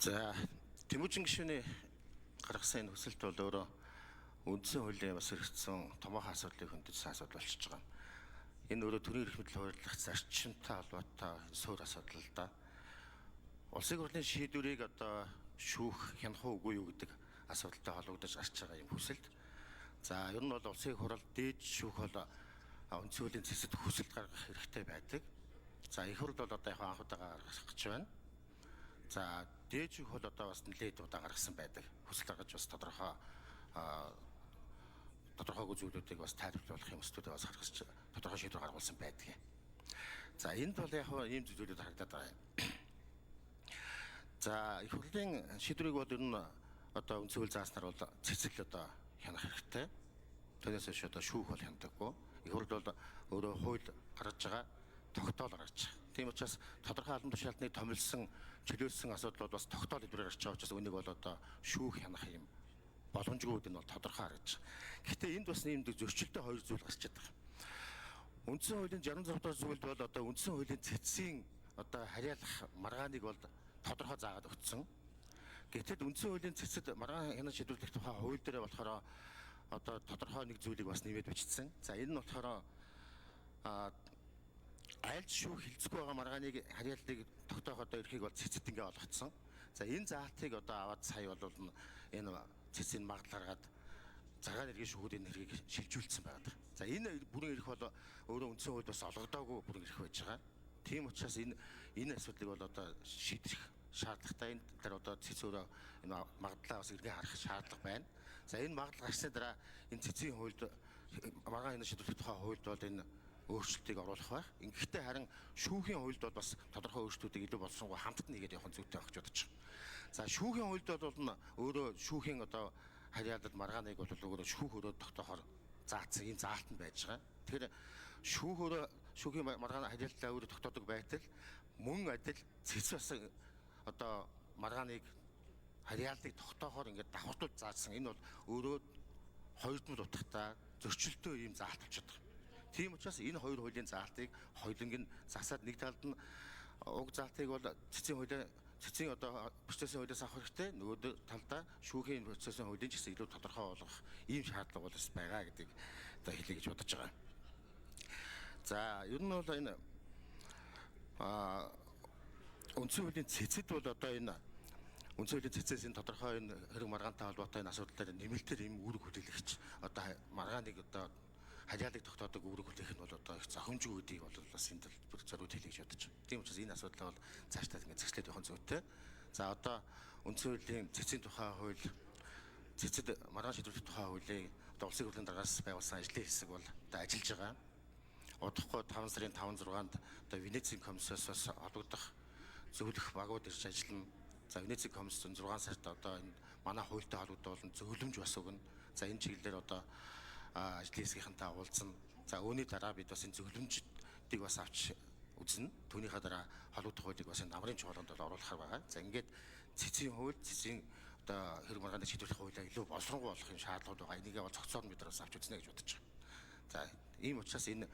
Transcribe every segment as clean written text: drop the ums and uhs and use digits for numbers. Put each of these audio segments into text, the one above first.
За Тэмүүжин гишүүний гаргасан энэ хүсэлт бол өөрөө үндсэн хуулийн бас хэрэгцсэн томоохон асуудлыг хөндөсөн асуудал болчихж байгаа. Энэ өөрөө төрийн эрх мэдэл хуулиарч зарчимтай холбоотой суур асуудал л да. Улсын хурлын шийдвэрийг одоо шүүх хянах уугүй юу гэдэг асуудалтай холбогдож гарч байгаа юм хүсэлт. За ер нь бол улсын хурал дээд шүүх бол үндсэн хуулийн зэсэд хүсэлт гаргах хэрэгтэй байдаг. За их хурл бол одоо яг анх удаага гаргах гэж байна. За дээд шүүх бол одоо бас нэлээд удаа гаргасан байдаг. Хүсэлт гаргаж бас тодорхойгүй зүйлүүдийг бас тайлбарлах юм өстөдөө бас гаргаж тодорхой шийдвэр гаргуулсан байдаг. За энд бол яг ийм зүйлүүд харагдаад байгаа юм. За их хурлын шийдвэрийг бол ер нь одоо үндсэн хууль зааснаар бол цэцэл одоо хянах хэрэгтэй. Түүнээс биш одоо шүүх бол хянадаггүй. Их хурл бол өөрөө хууль гаргаж байгаа тогтоол гаргаж байгаа. Тийм учраас тодорхой албан тушаалтныг томилсон чөлөөлсөн асуудал бол бас тогтоол хэлбэрээр гарч байгаа учраас үнийг бол одоо шүүх хянах юм боломжгүйд нь бол тодорхой харагдаж байгаа. Гэхдээ энд бас ийм зөрчилтэй хоёр зүйл гарч чаддаг. Үндсэн хуулийн 66 дахь зүйлд бол одоо үндсэн хуулийн цэцгийн одоо харьяалах маргааныг бол тодорхой заагаад өгсөн. Гэтэл үндсэн хуулийн цэцэд маргаан хянах шийдвэрлэх тухай хууль дээр болохоор одоо тодорхой нэг зүйлийг бас нэмээд бичсэн. За энэ нь болохоор айлч шүүх хилцэхгүй байгаа маргааныг харьяаллыг тогтоох одоо эрхийг бол цэцэд ингээ олгоцсон. За энэ заалтыг одоо аваад сая бол энэ цэцгийн магадлал гаргаад цагаан эргийн шүүхүүдийн хэргийг шилжүүлсэн байдаг. За энэ бүрэн эрх бол өөрөө үндсэн хуульд бас олгодоогүй бүрэн эрх байж байгаа. Тийм учраас энэ асуудлыг бол одоо шийдэх шаардлагатай. Энэ дээр одоо цэц өөрөө энэ магадлалаа бас эргээ харах шаардлага байна. За энэ магадлал гарсны дараа энэ цэцгийн хуульд маргаан хянах шийдвэрлэх тухай хуульд бол энэ өөрчлөлтийг оруулах байх. Гэхдээ харин шүүхийн хуульд бол бас тодорхой өөрчлөлтүүдийг илүү боловсронгуй хамтд нэгээд явах зүйтэй байх гэж бодож байна. За шүүхийн хуульд бол өөрөө шүүхийн одоо харьяалал маргааныг бол өөрөө шүүх өөрөө тогтоохоор заасан ийм заалт нь байж байгаа. Тэгэхээр шүүхийн маргаан харьяаллаа өөрөө тогтоодог байтал мөн адил цэц бас одоо маргааныг харьяаллыг тогтоохоор ингээд давхартууд заасан. Энэ бол өөрөө хоёрдмол утгатай зөрчилтэй ийм заалт болчиход байгаа. Тийм учраас энэ хоёр хуулийн заалтыг хоёуланг нь засаад нэг талд нь уг заалтыг бол цэцгийн одоо процессын хуулиас авах хэрэгтэй. Нөгөө талдаа шүүхийн процессын хуулийн ч гэсэн илүү тодорхой болгох ийм шаардлага бол бас байгаа гэдгийг одоо хэлье гэж бодож байгаа. За ер нь бол энэ үндсэн хуулийн цэцэд бол одоо энэ үндсэн хуулийн цэцээс энэ тодорхой энэ хэрэг маргаантай холбоотой энэ асуудал дээр нэмэлтээр ийм үүрэг хүлээлгэж одоо маргааныг одоо харьяалыг тогтоодог үүрэг хүлээх нь бол одоо их зохимжгүй гэдгийг бол бас энэ тал зориуд хэлье гэж бодож байна. Тийм учраас энэ асуудал бол цаашдаа ингээд зэгслээд явах зүйтэй. За одоо үндсэн хуулийн цэцгийн тухай хууль цэцэд маргаан шийдвэрлэх тухай хуулийг одоо улсын хурлын дараагаас байгуулсан ажлын хэсэг бол одоо ажиллаж байгаа. Удахгүй 5 сарын 5-6-нд одоо Венецийн комиссоос бас холбогдох зөвлөх багууд ирж ажиллана. За Венецийн комисс 6 сард одоо энэ манай хуультай холбогдуулан зөвлөмж бас өгнө. За энэ чиглэлээр одоо ажлын хэсгийнхэнтэй уулзсан. За үүний дараа бид бас энэ зөвлөмжүүдийг бас авч үзнэ. Түүнийхээ дараа холбогдох хуулийг бас энэ намрын чуулганд бол оруулах байгаа. За ингээд цэцгийн хууль, цэцгийн одоо хэрэг маргааныг шийдвэрлэх хуулиа илүү боловсронгуй болгох юм шаардлагууд байгаа. Энийгээ бол цогцоор нь бид бас авч үзнэ гэж бодож байгаа. За ийм учраас энэ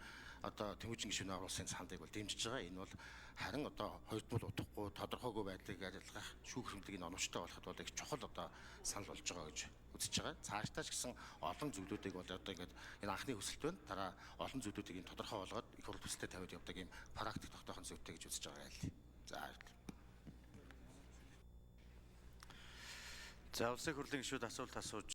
одоо Тэмүүжин гишүүний оруулсан сандыг бол дэмжиж байгаа. Энэ бол харин одоо хоёрдмол утгагүй тодорхойгүй байдлыг арилгах шүүх хэмжээний оновчтой болоход бол их чухал одоо санал болж байгаа гэж үзэж байгаа. Цаашдаа ч гэсэн олон зүйлүүдийг бол одоо ингээд энэ анхны хүсэлт байна. Дараа олон зүйлүүдийг энэ тодорхой болгоод их хурл төсөлтэй тавиад явдаг ийм практик тогтоохон зүйтэй гэж үзэж байгаа юм. За улсын хурлын гишүүд асуулт асууж